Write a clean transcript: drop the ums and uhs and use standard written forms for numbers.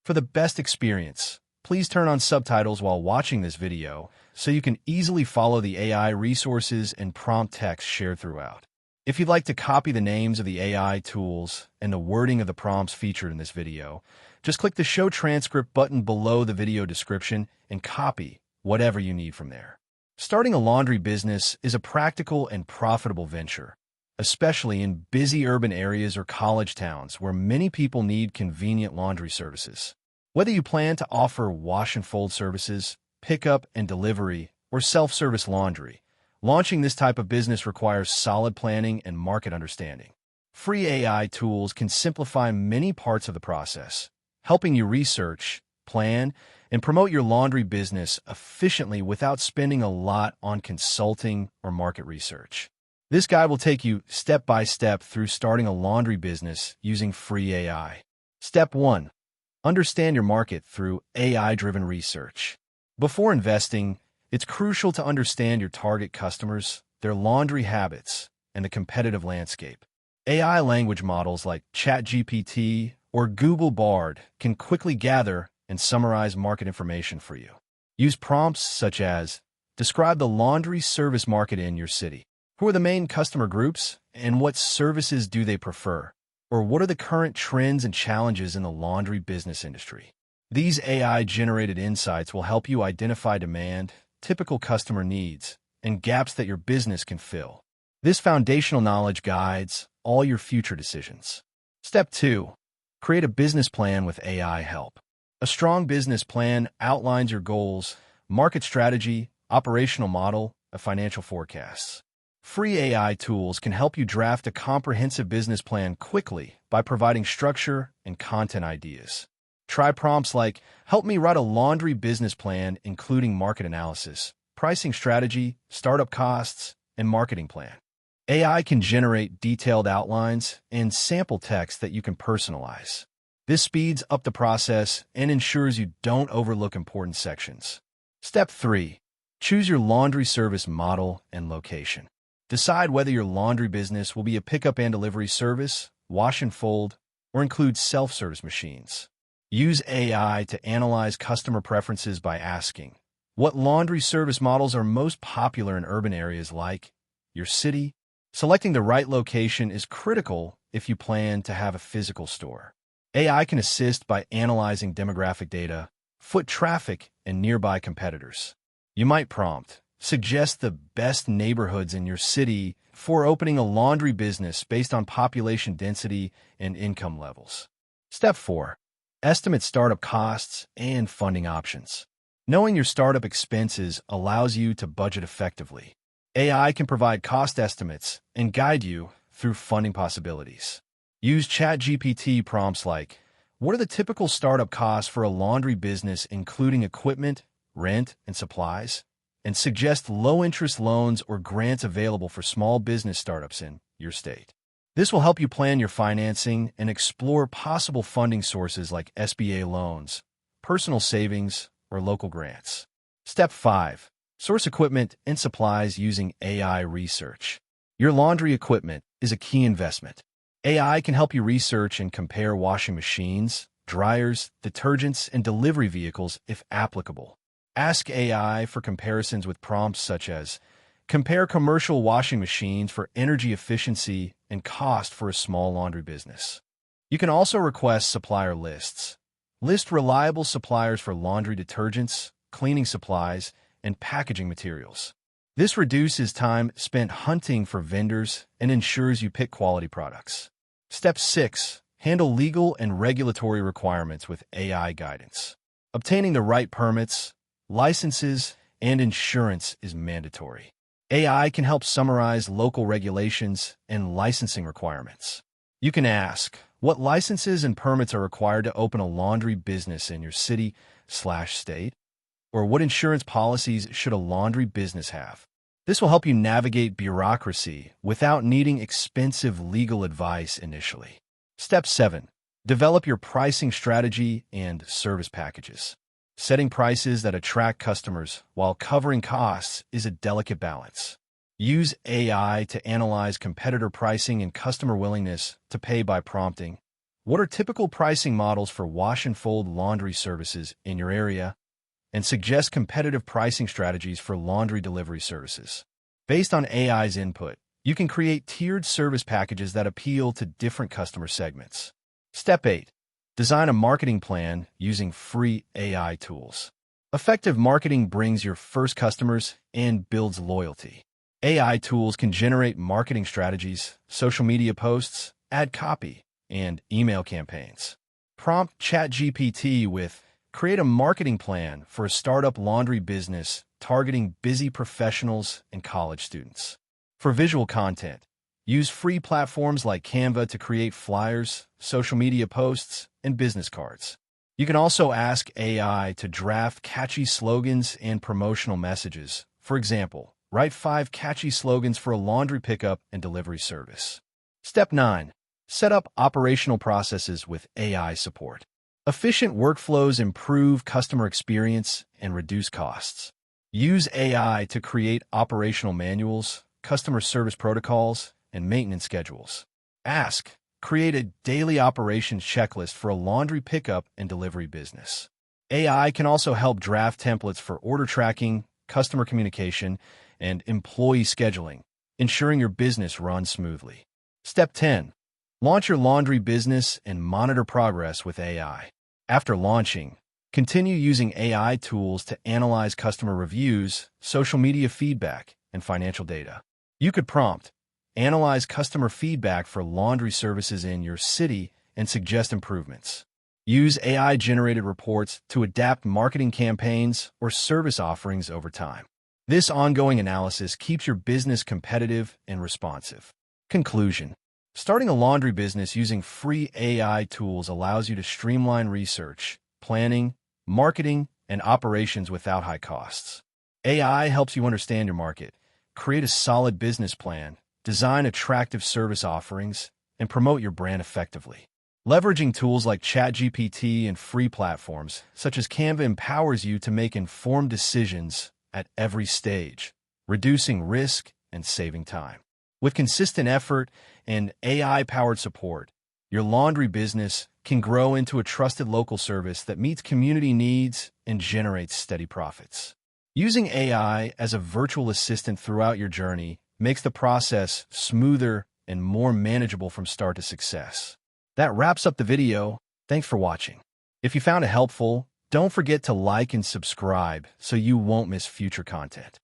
For the best experience, please turn on subtitles while watching this video so you can easily follow the AI resources and prompt text shared throughout. If you'd like to copy the names of the AI tools and the wording of the prompts featured in this video, just click the Show Transcript button below the video description and copy whatever you need from there. Starting a laundry business is a practical and profitable venture, especially in busy urban areas or college towns where many people need convenient laundry services. Whether you plan to offer wash and fold services, pickup and delivery, or self-service laundry, launching this type of business requires solid planning and market understanding. Free AI tools can simplify many parts of the process, helping you research, plan, and promote your laundry business efficiently without spending a lot on consulting or market research. This guide will take you step by step through starting a laundry business using free AI. Step 1. Understand your market through AI-driven research. Before investing, it's crucial to understand your target customers, their laundry habits, and the competitive landscape. AI language models like ChatGPT or Google Bard can quickly gather and summarize market information for you. Use prompts such as, describe the laundry service market in your city. Who are the main customer groups, and what services do they prefer? Or what are the current trends and challenges in the laundry business industry? These AI-generated insights will help you identify demand, typical customer needs, and gaps that your business can fill. This foundational knowledge guides all your future decisions. Step 2. Create a business plan with AI help. A strong business plan outlines your goals, market strategy, operational model, and financial forecasts. Free AI tools can help you draft a comprehensive business plan quickly by providing structure and content ideas. Try prompts like, help me write a laundry business plan including market analysis, pricing strategy, startup costs, and marketing plan. AI can generate detailed outlines and sample text that you can personalize. This speeds up the process and ensures you don't overlook important sections. Step 3. Choose your laundry service model and location. Decide whether your laundry business will be a pickup and delivery service, wash and fold, or include self-service machines. Use AI to analyze customer preferences by asking, what laundry service models are most popular in urban areas like your city? Selecting the right location is critical if you plan to have a physical store. AI can assist by analyzing demographic data, foot traffic, and nearby competitors. You might prompt, suggest the best neighborhoods in your city for opening a laundry business based on population density and income levels. Step 4. Estimate startup costs and funding options. Knowing your startup expenses allows you to budget effectively. AI can provide cost estimates and guide you through funding possibilities. Use ChatGPT prompts like, what are the typical startup costs for a laundry business including equipment, rent, and supplies? And suggest low-interest loans or grants available for small business startups in your state. This will help you plan your financing and explore possible funding sources like SBA loans, personal savings, or local grants. Step 5. Source equipment and supplies using AI research. Your laundry equipment is a key investment. AI can help you research and compare washing machines, dryers, detergents, and delivery vehicles if applicable. Ask AI for comparisons with prompts such as, compare commercial washing machines for energy efficiency and cost for a small laundry business. You can also request supplier lists. List reliable suppliers for laundry detergents, cleaning supplies, and packaging materials. This reduces time spent hunting for vendors and ensures you pick quality products. Step 6. Handle legal and regulatory requirements with AI guidance. Obtaining the right permits, licenses, and insurance is mandatory. AI can help summarize local regulations and licensing requirements. You can ask, what licenses and permits are required to open a laundry business in your city/state? Or what insurance policies should a laundry business have? This will help you navigate bureaucracy without needing expensive legal advice initially. Step 7. Develop your pricing strategy and service packages. Setting prices that attract customers while covering costs is a delicate balance. Use AI to analyze competitor pricing and customer willingness to pay by prompting, What are typical pricing models for wash and fold laundry services in your area? And suggest competitive pricing strategies for laundry delivery services. Based on AI's input, you can create tiered service packages that appeal to different customer segments. Step 8. Design a marketing plan using free AI tools. Effective marketing brings your first customers and builds loyalty. AI tools can generate marketing strategies, social media posts, ad copy, and email campaigns. Prompt ChatGPT with "Create a marketing plan for a startup laundry business targeting busy professionals and college students." For visual content, use free platforms like Canva to create flyers, social media posts, and business cards. You can also ask AI to draft catchy slogans and promotional messages. For example, write 5 catchy slogans for a laundry pickup and delivery service. Step 9. Set up operational processes with AI support. Efficient workflows improve customer experience and reduce costs. Use AI to create operational manuals, customer service protocols, and maintenance schedules. Ask, create a daily operations checklist for a laundry pickup and delivery business. AI can also help draft templates for order tracking, customer communication, and employee scheduling, ensuring your business runs smoothly. Step 10. Launch your laundry business and monitor progress with AI. After launching, continue using AI tools to analyze customer reviews, social media feedback, and financial data. You could prompt, "Analyze customer feedback for laundry services in your city and suggest improvements." Use AI-generated reports to adapt marketing campaigns or service offerings over time. This ongoing analysis keeps your business competitive and responsive. Conclusion. Starting a laundry business using free AI tools allows you to streamline research, planning, marketing, and operations without high costs. AI helps you understand your market, create a solid business plan, design attractive service offerings, and promote your brand effectively. Leveraging tools like ChatGPT and free platforms such as Canva empowers you to make informed decisions at every stage, reducing risk and saving time. With consistent effort and AI-powered support, your laundry business can grow into a trusted local service that meets community needs and generates steady profits. Using AI as a virtual assistant throughout your journey makes the process smoother and more manageable from start to success. That wraps up the video. Thanks for watching. If you found it helpful, don't forget to like and subscribe so you won't miss future content.